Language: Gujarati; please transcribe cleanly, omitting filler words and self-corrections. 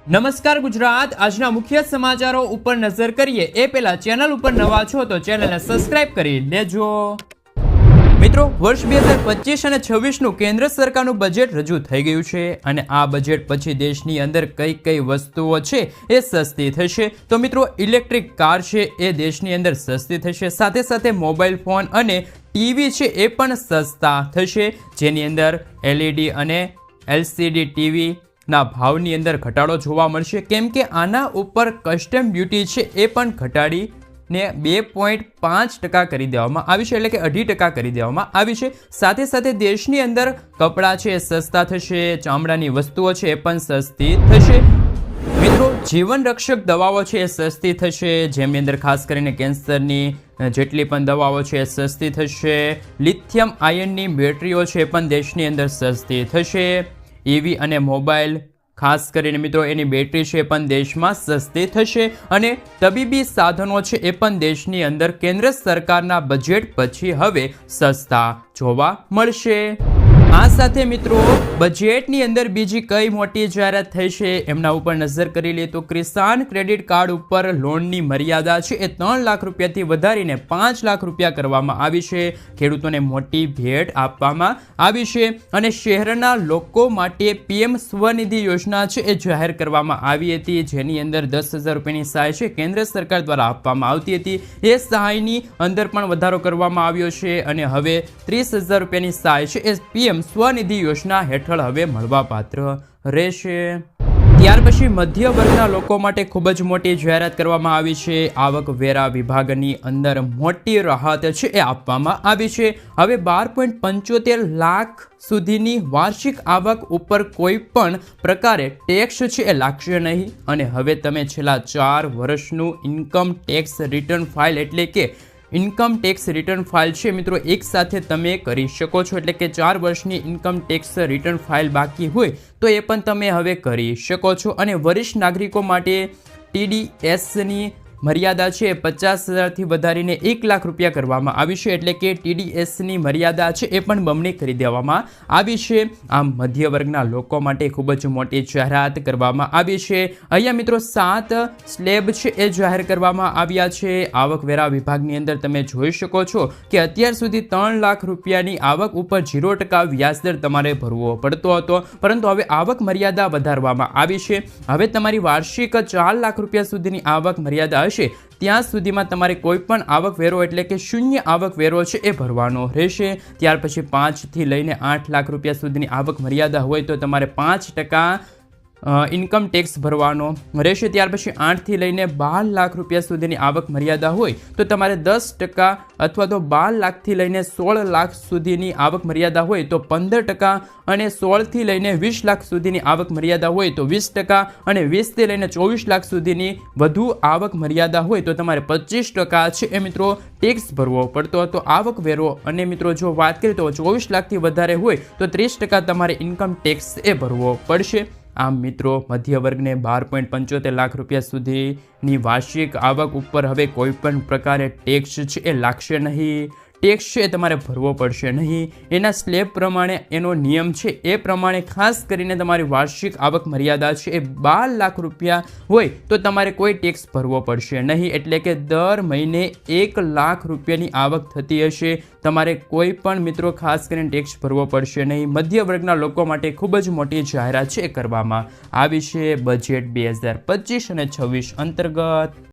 નમસ્કાર ગુજરાત, આજના મુખ્ય સમાચારો ઉપર નજર કરીએ એ પહેલા ચેનલ ઉપર નવા છો તો ચેનલને સબસ્ક્રાઇબ કરી લેજો। મિત્રો, વર્ષ 2025 અને 26નું કેન્દ્ર સરકારનું બજેટ રજૂ થઈ ગયું છે અને આ બજેટ પછી દેશની અંદર કઈ કઈ વસ્તુઓ છે એ સસ્તી થશે। તો મિત્રો, ઇલેક્ટ્રિક કાર છે એ દેશની અંદર સસ્તી થશે, સાથે સાથે મોબાઈલ ફોન અને ટીવી છે એ પણ સસ્તા થશે, જેની અંદર LED અને LCD ટીવી ના ભાવની અંદર ઘટાડો જોવા મળશે, કેમ કે આના ઉપર કસ્ટમ ડ્યુટી છે એ પણ ઘટાડીને 2.5% કરી દેવામાં આવી છે, એટલે કે 2.5% કરી દેવામાં આવી છે। સાથે સાથે દેશની અંદર કપડાં છે એ સસ્તા થશે, ચામડાની વસ્તુઓ છે એ પણ સસ્તી થશે। મિત્રો, જીવન રક્ષક દવાઓ છે એ સસ્તી થશે, જેમની અંદર ખાસ કરીને કેન્સરની જેટલી પણ દવાઓ છે એ સસ્તી થશે। લિથિયમ આયનની બેટરીઓ છે એ પણ દેશની અંદર સસ્તી થશે। EV અને મોબાઈલ, ખાસ કરીને મિત્રો એની બેટરી છે એ પણ દેશમાં સસ્તી થશે અને તબીબી સાધનો છે એ પણ દેશની અંદર કેન્દ્ર સરકારના બજેટ પછી હવે સસ્તા જોવા મળશે। આ સાથે મિત્રો, બજેટની અંદર બીજી કઈ મોટી જાહેરાત થઈ છે એમના ઉપર નજર કરી લઈએ તો કિસાન ક્રેડિટ કાર્ડ ઉપર લોનની મર્યાદા છે એ 3 લાખ રૂપિયાથી વધારીને 5 લાખ રૂપિયા કરવામાં આવી છે। ખેડૂતોને મોટી ભેટ આપવામાં આવી છે અને શહેરના લોકો માટે PM સ્વનિધિ યોજના છે એ જાહેર કરવામાં આવી હતી, જેની અંદર 10,000 રૂપિયાની સહાય છે કેન્દ્ર સરકાર દ્વારા આપવામાં આવતી હતી। એ સહાયની અંદર પણ વધારો કરવામાં આવ્યો છે અને હવે 30,000 રૂપિયાની સહાય છે એ PM સ્વનિધિ યોજના હેઠળ હવે મળવાપાત્ર રહેશે। ત્યાર પછી મધ્ય વર્ગના લોકો માટે ખૂબ જ મોટી જાહેરાત કરવામાં આવી છે। આવકવેરા વિભાગની અંદર મોટી રાહત છે એ આપવામાં આવી છે। હવે 12.75 લાખ સુધીની વાર્ષિક આવક ઉપર કોઈ પણ પ્રકારે ટેક્સ છે એ લાગશે નહીં અને હવે તમે છેલ્લા 4 વર્ષનું ઇન્કમ ટેક્સ રિટર્ન ફાઇલ, એટલે કે ઇન્કમ ટેક્સ રિટર્ન ફાઇલ છે મિત્રો એક સાથે તમે કરી શકો છો, એટલે કે 4 વર્ષની ઇન્કમ ટેક્સ રિટર્ન ફાઇલ બાકી હોય તો એ પણ તમે હવે કરી શકો છો। અને વરિષ્ઠ નાગરિકો માટે TDSની મર્યાદા છે 50,000થી વધારીને 1 લાખ રૂપિયા કરવામાં આવી છે, એટલે કે TDSની મર્યાદા છે એ પણ બમણી કરી દેવામાં આવી છે। આમ મધ્ય વર્ગના લોકો માટે ખૂબ જ મોટી જાહેરાત કરવામાં આવી છે। અહીંયા મિત્રો 7 સ્લેબ છે એ જાહેર કરવામાં આવ્યા છે। આવકવેરા વિભાગની અંદર તમે જોઈ શકો છો કે અત્યાર સુધી 3 લાખ રૂપિયાની આવક ઉપર 0% વ્યાજદર તમારે ભરવો પડતો હતો, પરંતુ હવે આવક મર્યાદા વધારવામાં આવી છે। હવે તમારી વાર્ષિક 4 લાખ રૂપિયા સુધીની આવક મર્યાદા ત્યાં સુધીમાં તમારે કોઈ પણ આવક વેરો, એટલે કે શૂન્ય આવક વેરો છે એ ભરવાનો રહેશે। ત્યાર પછી 5 થી લઈને 8 લાખ રૂપિયા સુધીની આવક મર્યાદા હોય તો તમારે 5% ઇન્કમ ટેક્સ ભરવાનો રહેશે। ત્યાર પછી 8 થી લઈને 12 લાખ રૂપિયા સુધીની આવક મર્યાદા હોય તો તમારે 10% અથવા તો 12 લાખથી લઈને 16 લાખ સુધીની આવક મર્યાદા હોય તો 15% અને 16 થી લઈને 20 લાખ સુધીની આવક મર્યાદા હોય તો 20% અને 20 થી લઈને 24 લાખ સુધીની વધુ આવક મર્યાદા હોય તો તમારે 25% છે એ મિત્રો ટેક્સ ભરવો પડતો હતો, આવક વેરો। અને મિત્રો જો વાત કરીએ તો 24 લાખથી વધારે હોય તો 30% તમારે ઇન્કમ ટેક્સ એ ભરવો પડશે। આમ મિત્રો, મધ્ય વર્ગને 12.75 લાખ રૂપિયા સુધીની વાર્ષિક આવક ઉપર હવે કોઈ પણ પ્રકારે ટેક્સ છે એ લાગશે નહીં, ટેક્સ છે એ તમારે ભરવો પડશે નહીં। એના સ્લેબ પ્રમાણે એનો નિયમ છે એ પ્રમાણે ખાસ કરીને તમારી વાર્ષિક આવક મર્યાદા છે એ 12 લાખ રૂપિયા હોય તો તમારે કોઈ ટેક્સ ભરવો પડશે નહીં, એટલે કે દર મહિને 1 લાખ રૂપિયાની આવક થતી હશે તમારે કોઈ પણ મિત્રો ખાસ કરીને ટેક્સ ભરવો પડશે નહીં। મધ્ય વર્ગના લોકો માટે ખૂબ જ મોટી જાહેરાત છે કરવામાં આવી છે બજેટ 2025 અને 26 અંતર્ગત।